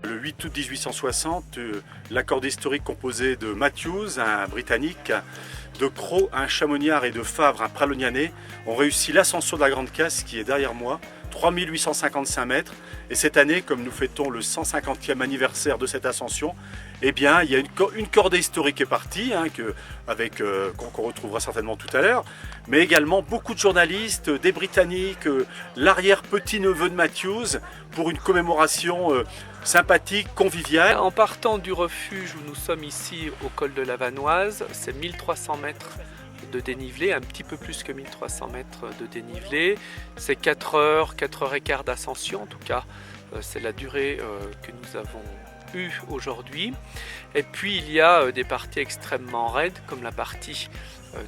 le 8 août 1860, l'accord historique composé de Matthews, un Britannique, de Cros, un Chamoniard, et de Favre, un Pralognianais, ont réussi l'ascension de la Grande Casse qui est derrière moi, 3855 mètres. Et cette année, comme nous fêtons le 150e anniversaire de cette ascension, eh bien, il y a une cordée historique qui est partie, qu'on retrouvera certainement tout à l'heure, mais également beaucoup de journalistes, des Britanniques, l'arrière-petit-neveu de Matthews, pour une commémoration sympathique, conviviale. En partant du refuge où nous sommes ici au col de la Vanoise, c'est 1300 mètres de dénivelé, un petit peu plus que 1300 mètres de dénivelé. C'est 4 heures et quart d'ascension, en tout cas, c'est la durée que nous avons eue aujourd'hui. Et puis il y a des parties extrêmement raides, comme la partie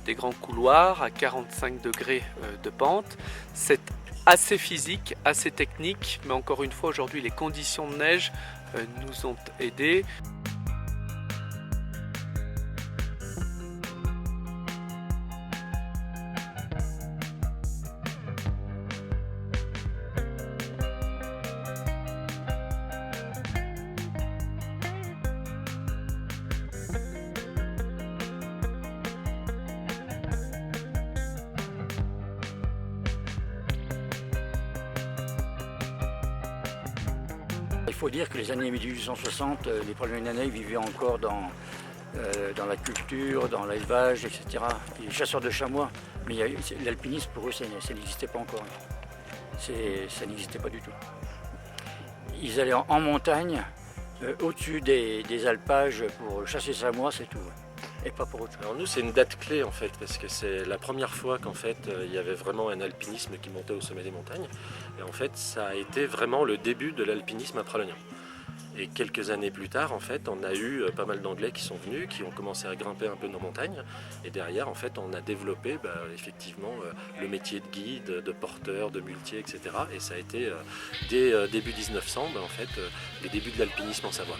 des grands couloirs à 45 degrés de pente. C'est assez physique, assez technique, mais encore une fois aujourd'hui les conditions de neige nous ont aidés. Il faut dire que les années 1860, les Pralognianais vivaient encore dans la culture, dans l'élevage, etc. Les chasseurs de chamois, mais l'alpinisme pour eux ça n'existait pas encore. Ça n'existait pas du tout. Ils allaient en montagne, au-dessus des alpages pour chasser chamois, c'est tout. Et pas pour autre chose. Alors nous c'est une date clé en fait parce que c'est la première fois qu'en fait il y avait vraiment un alpinisme qui montait au sommet des montagnes et en fait ça a été vraiment le début de l'alpinisme à Pralognan. Et quelques années plus tard en fait on a eu pas mal d'Anglais qui sont venus, qui ont commencé à grimper un peu nos montagnes et derrière en fait on a développé effectivement le métier de guide, de porteur, de muletier, etc. Et ça a été dès début 1900 en fait les débuts de l'alpinisme en Savoie.